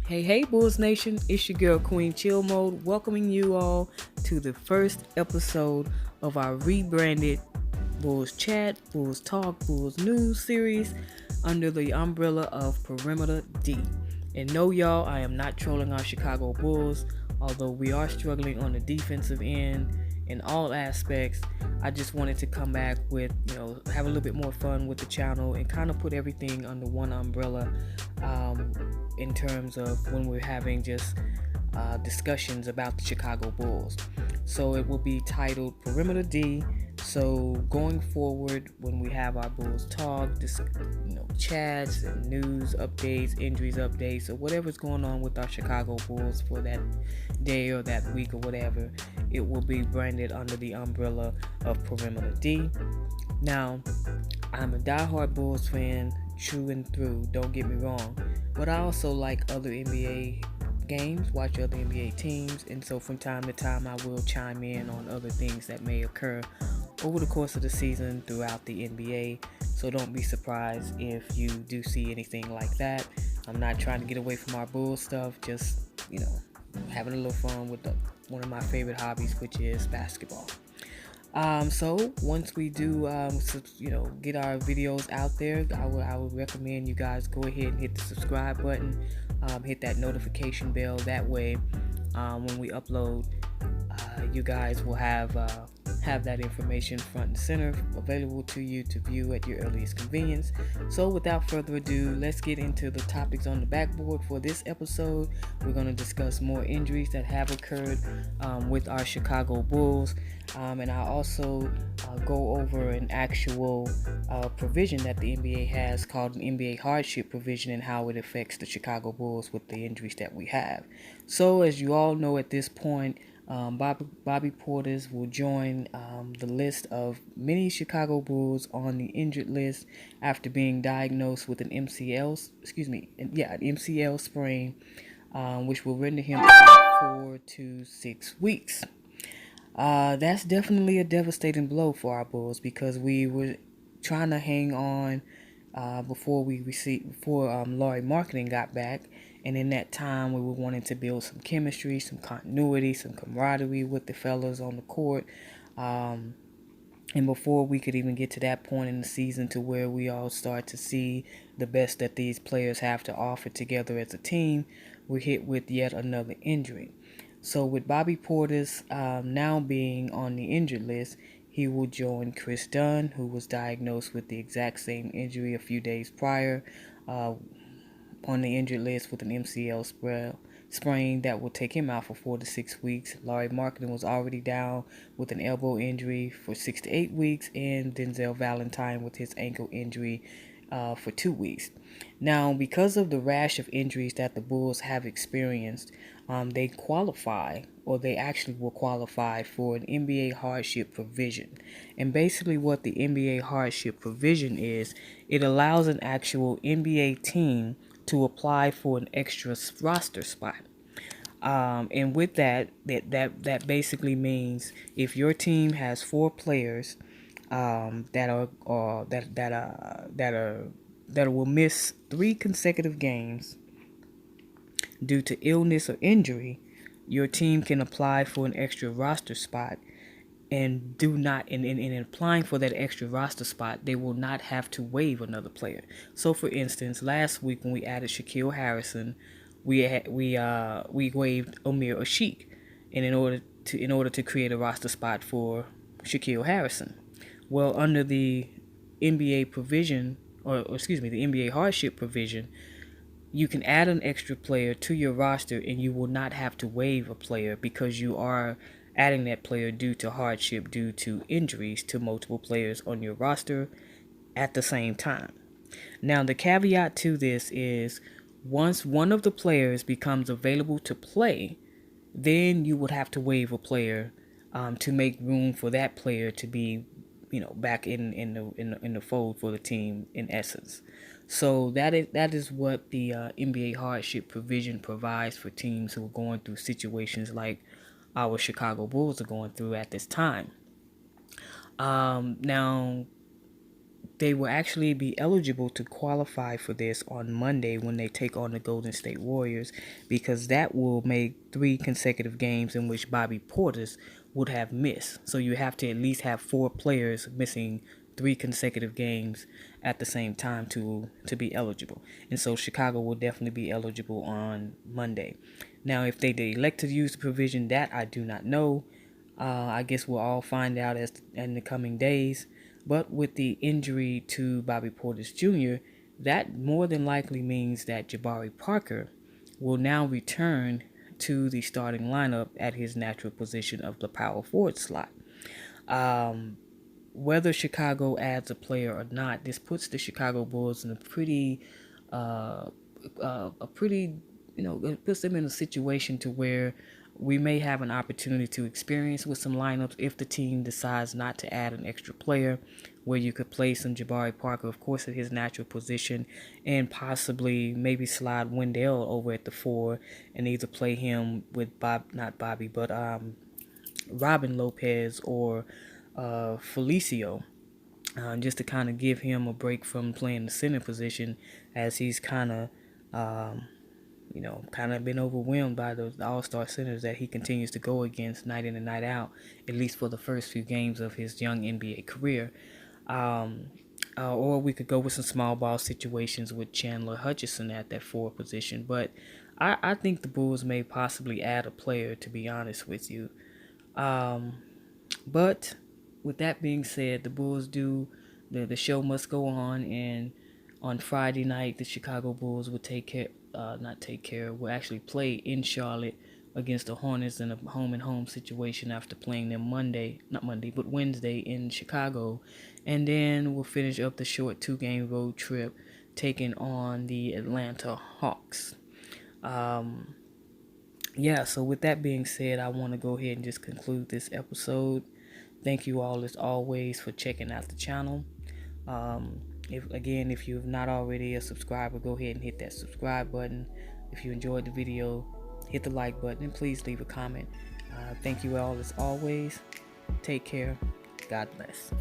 Hey, Bulls Nation, it's your girl Queen Chill Mode, welcoming you all to the first episode of our rebranded Bulls Chat, Bulls Talk, Bulls News series under the umbrella of Perimeter D. And no, y'all, I am not trolling our Chicago Bulls, although we are struggling on the defensive end in all aspects. I just wanted to come back with, have a little bit more fun with the channel and kind of put everything under one umbrella in terms of when we're having just discussions about the Chicago Bulls. So it will be titled Perimeter D. So going forward, when we have our Bulls talk, chats and news updates, injuries updates, or whatever's going on with our Chicago Bulls for that day or that week or whatever, it will be branded under the umbrella of Perimeter D. Now, I'm a diehard Bulls fan, true and through, don't get me wrong, but I also like other NBA games, watch other NBA teams, and so from time to time I will chime in on other things that may occur over the course of the season throughout the NBA. So don't be surprised if you do see anything like that. I'm not trying to get away from our Bulls stuff, just having a little fun with one of my favorite hobbies, which is basketball. So once we do, get our videos out there, I would recommend you guys go ahead and hit the subscribe button, hit that notification bell. That way, when we upload, you guys will have that information front and center available to you to view at your earliest convenience. So without further ado, let's get into the topics on the backboard for this episode. We're going to discuss more injuries that have occurred with our Chicago Bulls, and I'll also go over an actual provision that the NBA has called an NBA Hardship Provision and how it affects the Chicago Bulls with the injuries that we have. So as you all know at this point, Bobby Portis will join the list of many Chicago Bulls on the injured list after being diagnosed with an MCL sprain, which will render him out 4 to 6 weeks. That's definitely a devastating blow for our Bulls because we were trying to hang on before Laurie Marketing got back. And in that time, we were wanting to build some chemistry, some continuity, some camaraderie with the fellas on the court. And before we could even get to that point in the season to where we all start to see the best that these players have to offer together as a team, we're hit with yet another injury. So with Bobby Portis now being on the injured list, he will join Chris Dunn, who was diagnosed with the exact same injury a few days prior, on the injured list with an MCL sprain that will take him out for 4 to 6 weeks. Laurie Marketing was already down with an elbow injury for 6 to 8 weeks, and Denzel Valentine with his ankle injury for 2 weeks. Now, because of the rash of injuries that the Bulls have experienced, they actually will qualify for an NBA Hardship Provision. And basically what the NBA Hardship Provision is, it allows an actual NBA team to apply for an extra roster spot. And with that basically means if your team has 4 players that will miss 3 consecutive games due to illness or injury, your team can apply for an extra roster spot and in applying for that extra roster spot, they will not have to waive another player. So for instance, last week when we added Shaquille Harrison, we waived Amir Ashik in order to create a roster spot for Shaquille Harrison. Well, under the NBA provision, the NBA hardship provision, you can add an extra player to your roster and you will not have to waive a player because you are adding that player due to hardship due to injuries to multiple players on your roster at the same time. Now, the caveat to this is once one of the players becomes available to play, then you would have to waive a player to make room for that player to be, back in the fold for the team in essence. So that is what the NBA hardship provision provides for teams who are going through situations like our Chicago Bulls are going through at this time. Now, they will actually be eligible to qualify for this on Monday when they take on the Golden State Warriors, because that will make 3 consecutive games in which Bobby Portis would have missed. So you have to at least have 4 players missing 3 consecutive games at the same time to be eligible. And so Chicago will definitely be eligible on Monday. Now, if they elect to use the provision, that I do not know. I guess we'll all find out in the coming days. But with the injury to Bobby Portis Jr., that more than likely means that Jabari Parker will now return to the starting lineup at his natural position of the power forward slot. Whether Chicago adds a player or not, this puts the Chicago Bulls in a pretty, it puts them in a situation to where we may have an opportunity to experience with some lineups if the team decides not to add an extra player, where you could play some Jabari Parker, of course, at his natural position, and possibly maybe slide Wendell over at the 4 and either play him with Robin Lopez or Felicio, just to kind of give him a break from playing the center position, as he's kind of been overwhelmed by the all-star centers that he continues to go against night in and night out, at least for the first few games of his young NBA career. Or we could go with some small ball situations with Chandler Hutchison at that 4 position. But I think the Bulls may possibly add a player, to be honest with you. But with that being said, the Bulls the show must go on, and on Friday night, the Chicago Bulls will will actually play in Charlotte against the Hornets in a home-and-home situation after playing them Wednesday in Chicago. And then we'll finish up the short 2-game road trip taking on the Atlanta Hawks. So with that being said, I want to go ahead and just conclude this episode. Thank you all, as always, for checking out the channel. If you've not already a subscriber, go ahead and hit that subscribe button. If you enjoyed the video, hit the like button, and please leave a comment. Thank you all, as always. Take care. God bless.